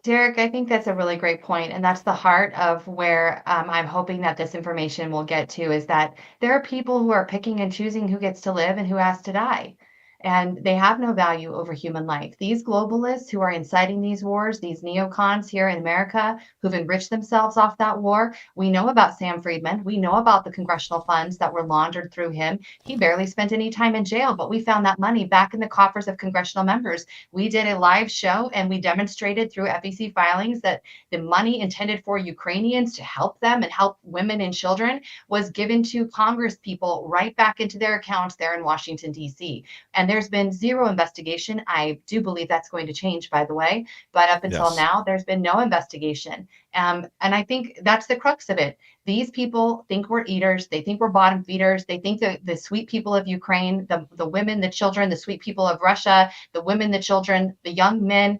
Derek, I think that's a really great point, and that's the heart of where I'm hoping that this information will get to, is that there are people who are picking and choosing who gets to live and who has to die. And they have no value over human life. These globalists who are inciting these wars, these neocons here in America who've enriched themselves off that war, we know about Sam Friedman. We know about the congressional funds that were laundered through him. He barely spent any time in jail, but we found that money back in the coffers of congressional members. We did a live show and we demonstrated through FEC filings that the money intended for Ukrainians to help them and help women and children was given to Congress people right back into their accounts there in Washington, D.C. And there's been zero investigation. I do believe that's going to change, by the way. But up until now, there's been no investigation. And I think that's the crux of it. These people think we're eaters. They think we're bottom feeders. They think that the sweet people of Ukraine, the women, the children, the sweet people of Russia, the women, the children, the young men,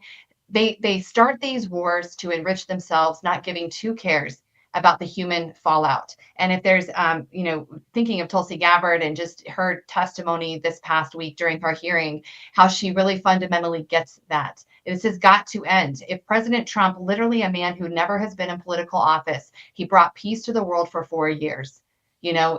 they start these wars to enrich themselves, not giving two cares about the human fallout. And if there's, thinking of Tulsi Gabbard and just her testimony this past week during her hearing, how she really fundamentally gets that. This has got to end. If President Trump, literally a man who never has been in political office, he brought peace to the world for 4 years.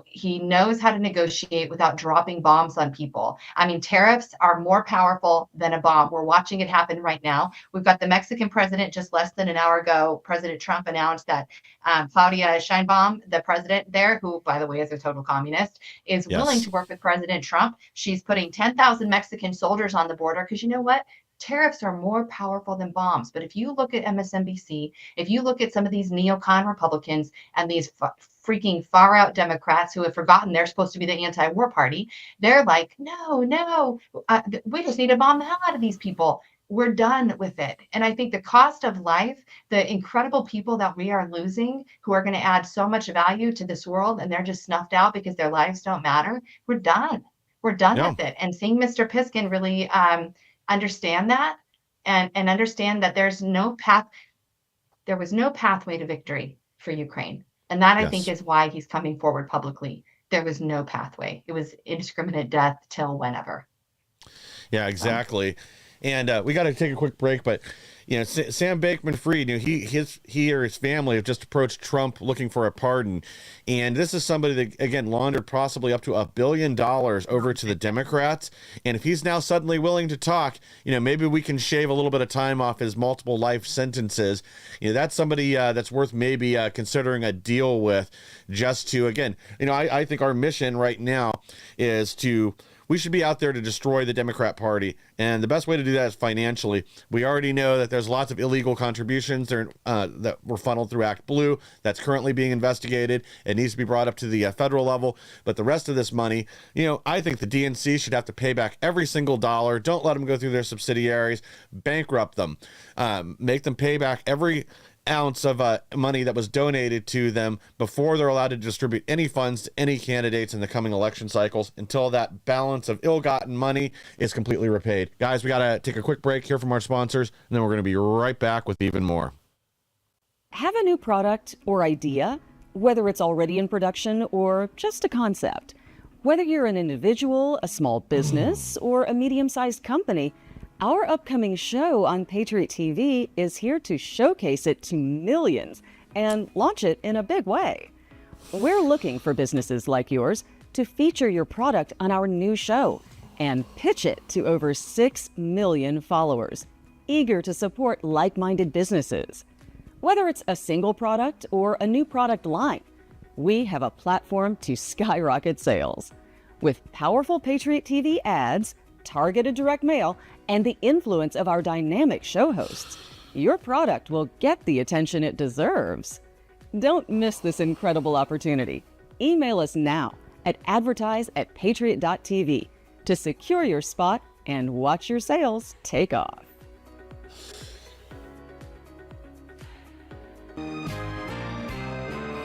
He knows how to negotiate without dropping bombs on people. I mean, tariffs are more powerful than a bomb. We're watching it happen right now. We've got the Mexican president just less than an hour ago. President Trump announced that Claudia Sheinbaum, the president there, who, by the way, is a total communist, is willing to work with President Trump. She's putting 10,000 Mexican soldiers on the border because you know what? Tariffs are more powerful than bombs. But if you look at MSNBC, if you look at some of these neocon Republicans and these freaking far out Democrats who have forgotten they're supposed to be the anti-war party, they're like, no, we just need to bomb the hell out of these people. We're done with it. And I think the cost of life, the incredible people that we are losing who are going to add so much value to this world, and they're just snuffed out because their lives don't matter. We're done. We're done with it. And seeing Mr. Piskin really understand that and understand that there was no pathway to victory for Ukraine. And that I think is why he's coming forward publicly. There was no pathway. It was indiscriminate death till whenever. Yeah, exactly. And we got to take a quick break, but Sam Bankman-Fried, he or his family have just approached Trump looking for a pardon, and this is somebody that again laundered possibly up to $1 billion over to the Democrats. And if he's now suddenly willing to talk, maybe we can shave a little bit of time off his multiple life sentences. That's somebody that's worth maybe considering a deal with, just to again, I think our mission right now is we should be out there to destroy the Democrat Party. And the best way to do that is financially. We already know that there's lots of illegal contributions that were funneled through Act Blue. That's currently being investigated. It needs to be brought up to the federal level. But the rest of this money, I think the DNC should have to pay back every single dollar. Don't let them go through their subsidiaries. Bankrupt them. Make them pay back every ounce of money that was donated to them before they're allowed to distribute any funds to any candidates in the coming election cycles until that balance of ill-gotten money is completely repaid. Guys, we got to take a quick break here from our sponsors, and then we're going to be right back with even more. Have a new product or idea, whether it's already in production or just a concept. Whether you're an individual, a small business, or a medium-sized company, our upcoming show on Patriot TV is here to showcase it to millions and launch it in a big way. We're looking for businesses like yours to feature your product on our new show and pitch it to over 6 million followers, eager to support like-minded businesses. Whether it's a single product or a new product line, we have a platform to skyrocket sales. With powerful Patriot TV ads, targeted direct mail, and the influence of our dynamic show hosts, your product will get the attention it deserves. Don't miss this incredible opportunity. Email us now at advertise@patriot.tv to secure your spot and watch your sales take off.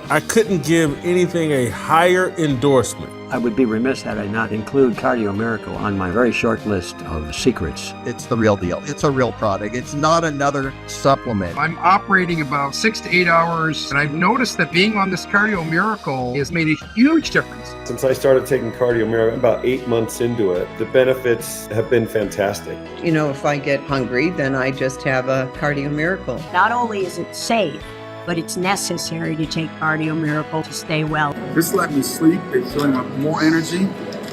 I couldn't give anything a higher endorsement. I would be remiss had I not include Cardio Miracle on my very short list of secrets. It's the real deal. It's a real product. It's not another supplement. I'm operating about 6 to 8 hours, and I've noticed that being on this Cardio Miracle has made a huge difference. Since I started taking Cardio Miracle, about 8 months into it, the benefits have been fantastic. You know, if I get hungry, then I just have a Cardio Miracle. Not only is it safe, but it's necessary to take Cardio Miracle to stay well. This let me sleep. It's filling up more energy,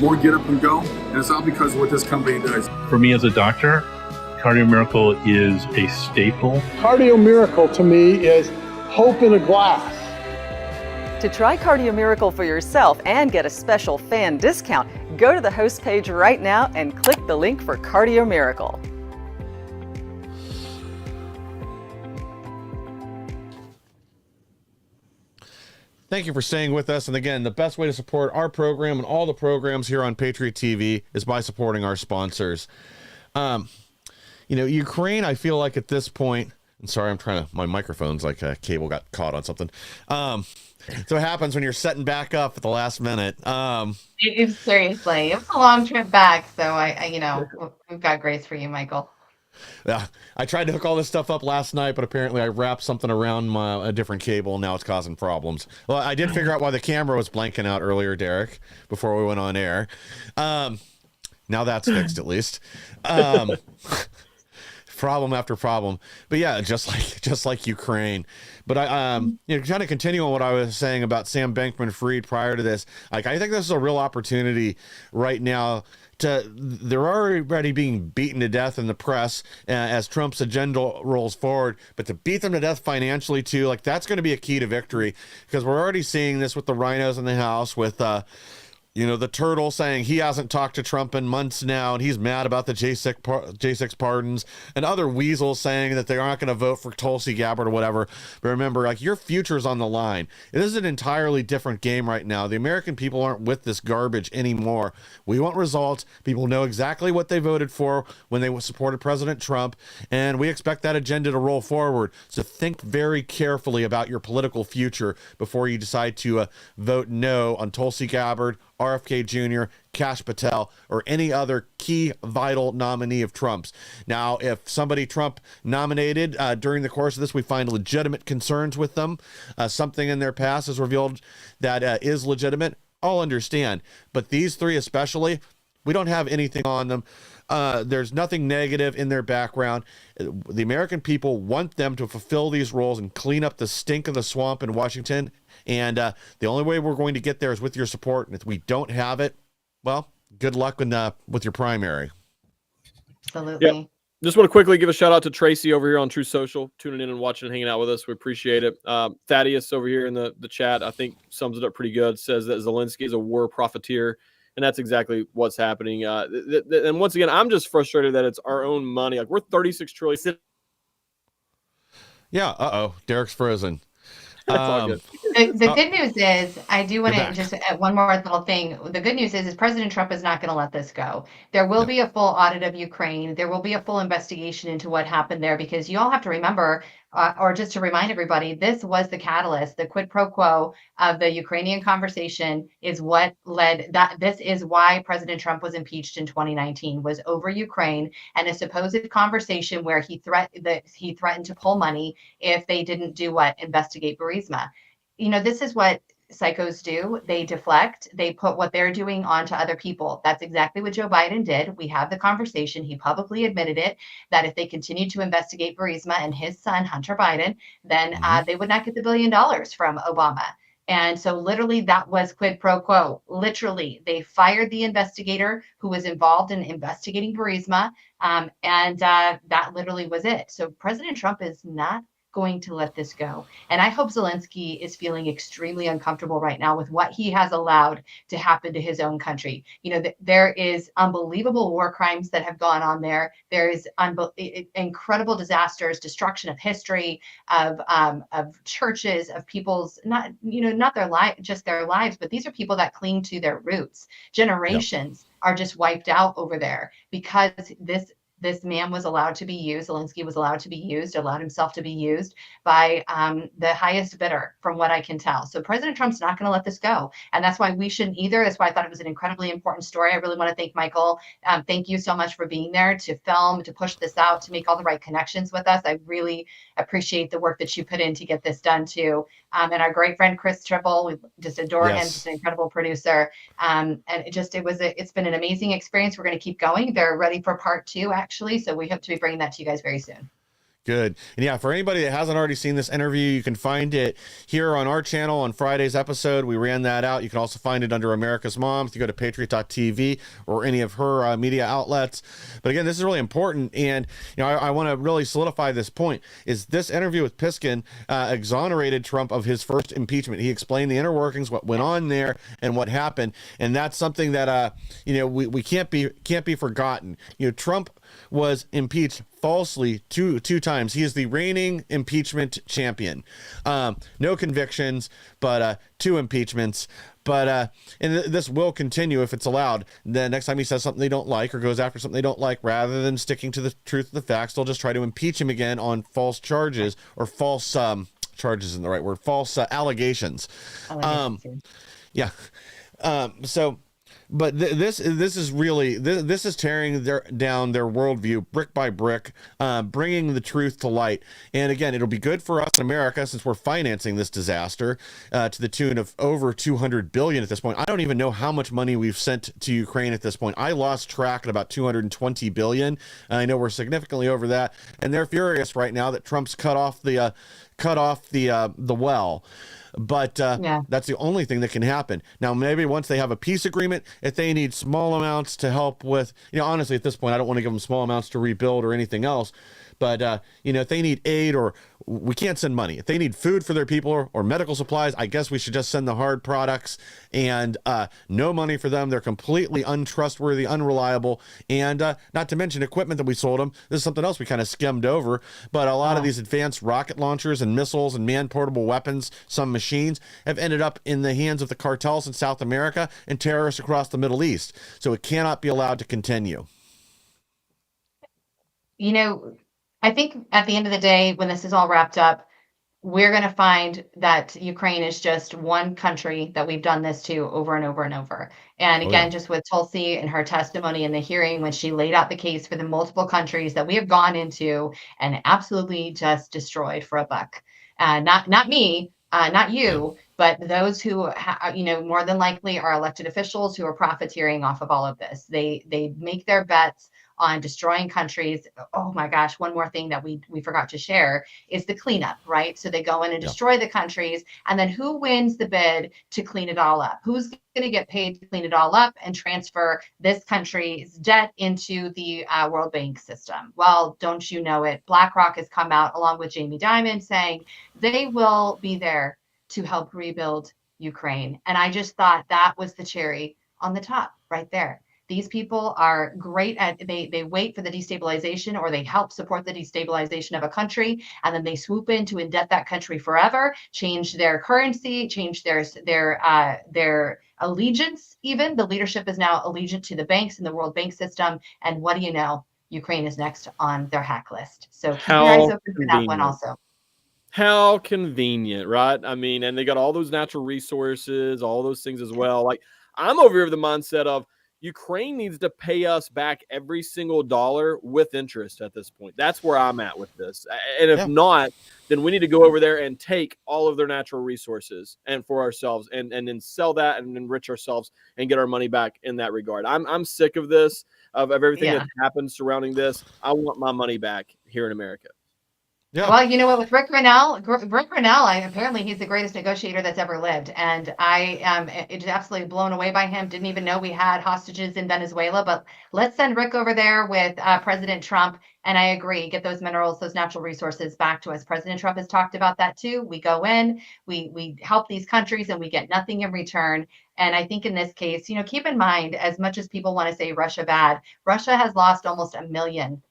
more get up and go. And it's all because of what this company does. For me as a doctor, Cardio Miracle is a staple. Cardio Miracle to me is hope in a glass. To try Cardio Miracle for yourself and get a special fan discount, go to the host page right now and click the link for Cardio Miracle. Thank you for staying with us. And again, the best way to support our program and all the programs here on Patriot TV is by supporting our sponsors. Ukraine, I feel like at this point, and sorry, my microphone's like a cable got caught on something. So it happens when you're setting back up at the last minute. Seriously, it was a long trip back. So we've got grace for you, Michael. Yeah, I tried to hook all this stuff up last night, but apparently I wrapped something around a different cable, and now it's causing problems. Well, I did figure out why the camera was blanking out earlier, Derek, before we went on air. Now that's fixed at least. Problem after problem. But yeah, just like Ukraine. But I kind of continue on what I was saying about Sam Bankman-Fried prior to this. Like, I think this is a real opportunity right now. They're already being beaten to death in the press as Trump's agenda rolls forward, but to beat them to death financially too, like that's going to be a key to victory, because we're already seeing this with the rhinos in the House, with the turtle saying he hasn't talked to Trump in months now, and he's mad about the J6 pardons, and other weasels saying that they're not going to vote for Tulsi Gabbard or whatever. But remember, like, your future's on the line. It is an entirely different game right now. The American people aren't with this garbage anymore. We want results. People know exactly what they voted for when they supported President Trump, and we expect that agenda to roll forward. So think very carefully about your political future before you decide to vote no on Tulsi Gabbard, RFK Jr., Kash Patel, or any other key vital nominee of Trump's. Now, if somebody Trump nominated during the course of this, we find legitimate concerns with them, something in their past is revealed that is legitimate, I'll understand. But these three especially, we don't have anything on them. There's nothing negative in their background. The American people want them to fulfill these roles and clean up the stink of the swamp in Washington. And the only way we're going to get there is with your support. And if we don't have it, well, good luck with your primary. Absolutely. Yep. Just want to quickly give a shout out to Tracy over here on True Social, tuning in and watching and hanging out with us. We appreciate it. Thaddeus over here in the chat, I think sums it up pretty good. Says that Zelensky is a war profiteer. And that's exactly what's happening. And once again, I'm just frustrated that it's our own money. Like, we're $36 trillion. Yeah. Derek's frozen. The good news is, I do want to just add one more little thing. The good news is President Trump is not going to let this go. There will be a full audit of Ukraine. There will be a full investigation into what happened there, because you all have to remember, or just to remind everybody, this was the catalyst. The quid pro quo of the Ukrainian conversation is what led that. This is why President Trump was impeached in 2019, was over Ukraine and a supposed conversation where he threatened to pull money if they didn't do what? Investigate Burisma. This is what psychos do. They deflect. They put what they're doing onto other people. That's exactly what Joe Biden did. We have the conversation. He publicly admitted it, that if they continued to investigate Burisma and his son, Hunter Biden, then they would not get the $1 billion from Obama. And so literally that was quid pro quo. Literally, they fired the investigator who was involved in investigating Burisma. And that literally was it. So President Trump is not going to let this go. And I hope Zelensky is feeling extremely uncomfortable right now with what he has allowed to happen to his own country. There is unbelievable war crimes that have gone on there. There is incredible disasters, destruction of history, of churches, of people's not their life, just their lives, but these are people that cling to their roots, generations. Yep. are just wiped out over there because this man was allowed to be used. Zelensky was allowed to be used, allowed himself to be used by the highest bidder, from what I can tell. So President Trump's not going to let this go. And that's why we shouldn't either. That's why I thought it was an incredibly important story. I really want to thank Michael. Thank you so much for being there to film, to push this out, to make all the right connections with us. I really appreciate the work that you put in to get this done too. And our great friend Chris Triple, we just adore him, just an incredible producer. And it's been an amazing experience. We're going to keep going. They're ready for part 2, actually. So we hope to be bringing that to you guys very soon. Good. And yeah, for anybody that hasn't already seen this interview, you can find it here on our channel on Friday's episode. We ran that out. You can also find it under America's Mom if you go to patriot.tv or any of her media outlets. But again, this is really important. And, I want to really solidify this point is this interview with Piskin exonerated Trump of his first impeachment. He explained the inner workings, what went on there and what happened. And that's something that, we can't be forgotten. Trump was impeached falsely two times. He is the reigning impeachment champion. No convictions, but 2 impeachments. But and this will continue if it's allowed. The next time he says something they don't like or goes after something they don't like, rather than sticking to the truth of the facts, they'll just try to impeach him again on false charges or false charges isn't the right word. False allegations. Yeah. But this is really this is tearing down their worldview brick by brick, bringing the truth to light. And again, it'll be good for us in America since we're financing this disaster to the tune of over $200 billion at this point. I don't even know how much money we've sent to Ukraine at this point. I lost track at about $220 billion. I know we're significantly over that, and they're furious right now that Trump's cut off the well. But that's the only thing that can happen. Now, maybe once they have a peace agreement, if they need small amounts to help with, honestly, at this point, I don't want to give them small amounts to rebuild or anything else. But, if they need aid, or we can't send money. If they need food for their people or medical supplies, I guess we should just send the hard products, and no money for them. They're completely untrustworthy, unreliable, and not to mention equipment that we sold them. This is something else we kind of skimmed over. But a lot of these advanced rocket launchers and missiles and man-portable weapons, some machines, have ended up in the hands of the cartels in South America and terrorists across the Middle East. So it cannot be allowed to continue. I think at the end of the day, when this is all wrapped up, we're going to find that Ukraine is just one country that we've done this to over and over and over. And again, just with Tulsi and her testimony in the hearing, when she laid out the case for the multiple countries that we have gone into and absolutely just destroyed for a buck. Not me, not you, but those who, more than likely are elected officials who are profiteering off of all of this. They make their bets on destroying countries. Oh my gosh, one more thing that we forgot to share is the cleanup, right? So they go in and destroy the countries, and then who wins the bid to clean it all up? Who's going to get paid to clean it all up and transfer this country's debt into the World Bank system? Well, don't you know it? BlackRock has come out along with Jamie Dimon saying they will be there to help rebuild Ukraine. And I just thought that was the cherry on the top right there. These people are great at, they wait for the destabilization, or they help support the destabilization of a country, and then they swoop in to indebt that country forever, change their currency, change their allegiance. Even the leadership is now allegiant to the banks and the World Bank system. And what do you know? Ukraine is next on their hack list. So keep your eyes open for that one also. How convenient, right? I mean, and they got all those natural resources, all those things as well. Like, I'm over here with the mindset of Ukraine needs to pay us back every single dollar with interest at this point. That's where I'm at with this. And if not, then we need to go over there and take all of their natural resources and for ourselves and then sell that and enrich ourselves and get our money back in that regard. I'm sick of this, of everything that happened surrounding this. I want my money back here in America. Yeah. Well, you know what, with Rick Grenell, apparently he's the greatest negotiator that's ever lived. And I am absolutely blown away by him. Didn't even know we had hostages in Venezuela, but let's send Rick over there with President Trump. And I agree, get those minerals, those natural resources back to us. President Trump has talked about that too. We go in, we help these countries, and we get nothing in return. And I think in this case, keep in mind, as much as people want to say Russia bad, Russia has lost almost a million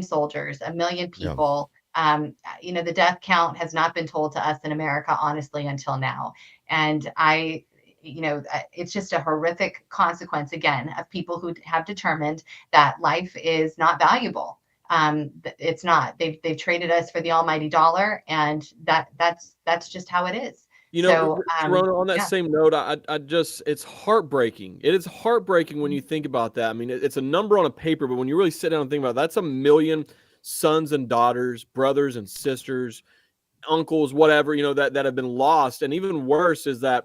soldiers, a million people. The death count has not been told to us in America, honestly, until now. And I it's just a horrific consequence, again, of people who have determined that life is not valuable. It's not. They've traded us for the almighty dollar, and that's just how it is. Sherronna, on that same note, I just, it's heartbreaking. It is heartbreaking when you think about that. I mean, it's a number on a paper, but when you really sit down and think about it, that's 1 million sons and daughters, brothers and sisters, uncles, whatever, that have been lost. And even worse is that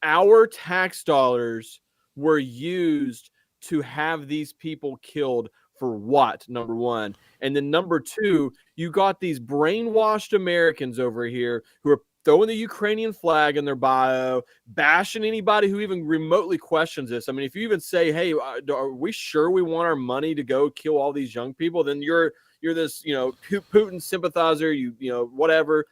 our tax dollars were used to have these people killed for what, number one. And then number two, you got these brainwashed Americans over here who are throwing the Ukrainian flag in their bio, bashing anybody who even remotely questions this. I mean, if you even say, hey, are we sure we want our money to go kill all these young people? Then you're this, Putin sympathizer, whatever.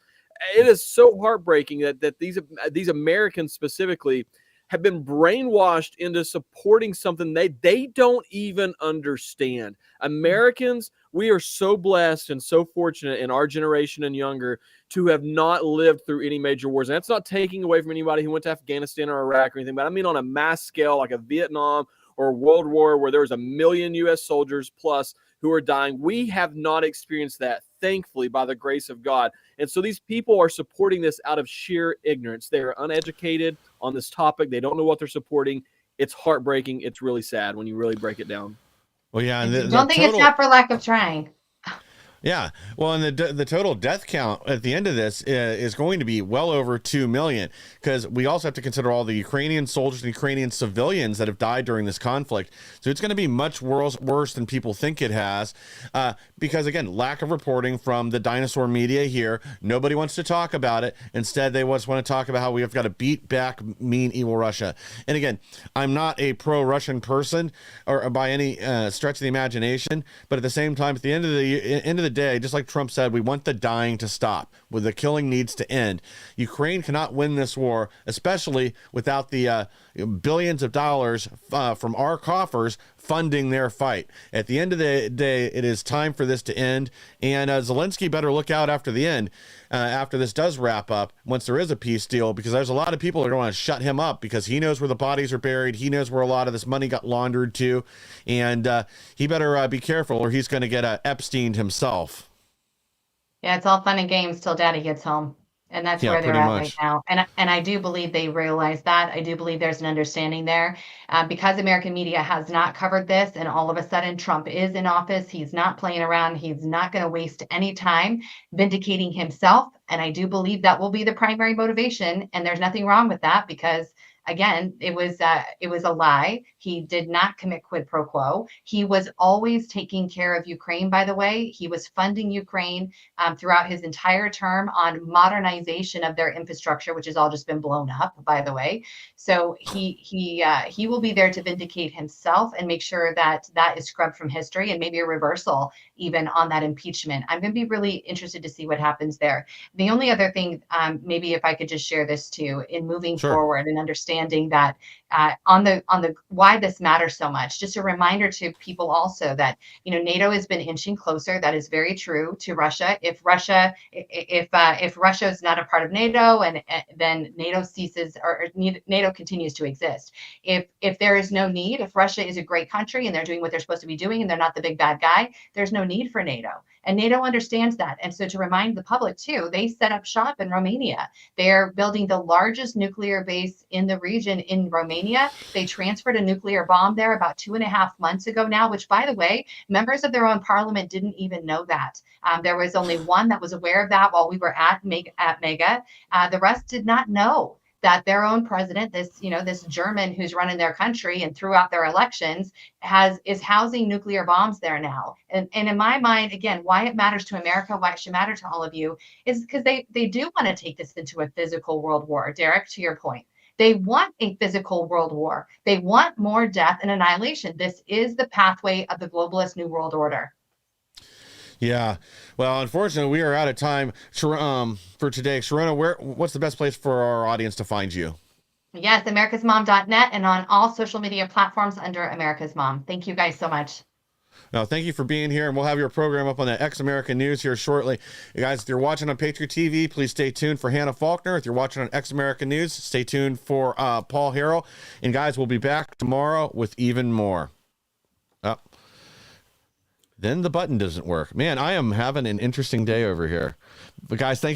It is so heartbreaking that these Americans specifically have been brainwashed into supporting something they don't even understand. Americans, we are so blessed and so fortunate in our generation and younger to have not lived through any major wars. And that's not taking away from anybody who went to Afghanistan or Iraq or anything, but I mean on a mass scale, like a Vietnam or a World War where there was 1 million U.S. soldiers plus who are dying. We have not experienced that, thankfully, by the grace of God. And so these people are supporting this out of sheer ignorance. They are uneducated on this topic. They don't know what they're supporting. It's heartbreaking. It's really sad when you really break it down. Well, yeah. And it's not for lack of trying. Yeah. Well, and the total death count at the end of this is going to be well over 2 million, because we also have to consider all the Ukrainian soldiers and Ukrainian civilians that have died during this conflict. So it's going to be much worse than people think it has, because, again, lack of reporting from the dinosaur media here. Nobody wants to talk about it. Instead, they just want to talk about how we have got to beat back mean, evil Russia. And again, I'm not a pro-Russian person or by any stretch of the imagination, but at the same time, at the end of the day, just like Trump said, we want the dying to stop. Well, the killing needs to end. Ukraine cannot win this war, especially without the billions of dollars from our coffers funding their fight. At the end of the day, it is time for this to end, and Zelensky better look out after the end, after this does wrap up, once there is a peace deal, because there's a lot of people that are going to shut him up because he knows where the bodies are buried. He knows where a lot of this money got laundered to, and he better be careful or he's going to get Epsteined himself. Yeah, it's all fun and games till daddy gets home. And that's where they're at right now. And I do believe they realize that. I do believe there's an understanding there. Because American media has not covered this, and all of a sudden Trump is in office, he's not playing around. He's not going to waste any time vindicating himself. And I do believe that will be the primary motivation. And there's nothing wrong with that, because again, it was a lie. He did not commit quid pro quo. He was always taking care of Ukraine, by the way. He was funding Ukraine throughout his entire term on modernization of their infrastructure, which has all just been blown up, by the way. So he will be there to vindicate himself and make sure that that is scrubbed from history, and maybe a reversal even on that impeachment. I'm going to be really interested to see what happens there. The only other thing, maybe if I could just share this too, in moving forward and understanding that on the why this matters so much. Just a reminder to people also that NATO has been inching closer. That is very true to Russia. If Russia is not a part of NATO, and then NATO ceases, or NATO continues to exist. If there is no need, if Russia is a great country and they're doing what they're supposed to be doing and they're not the big bad guy, there's no need for NATO. And NATO understands that. And so to remind the public too, they set up shop in Romania. They're building the largest nuclear base in the region in Romania. They transferred a nuclear bomb there about 2.5 months ago now, which, by the way, members of their own parliament didn't even know that. There was only one that was aware of that while we were at Mega. The rest did not know that their own president, this German who's running their country and throughout their elections, is housing nuclear bombs there now. And in my mind, again, why it matters to America, why it should matter to all of you, is because they do want to take this into a physical world war. Derek, to your point, they want a physical world war. They want more death and annihilation. This is the pathway of the globalist new world order. Yeah. Well, unfortunately, we are out of time for today. Sherronna, what's the best place for our audience to find you? Yes, americasmom.net, and on all social media platforms under America's Mom. Thank you guys so much. No, thank you for being here, and we'll have your program up on the X American News here shortly. You guys, if you're watching on Patriot TV, please stay tuned for Hannah Faulkner. If you're watching on X American News, stay tuned for Paul Harrell. And guys, we'll be back tomorrow with even more. Then the button doesn't work. Man, I am having an interesting day over here. But guys, thank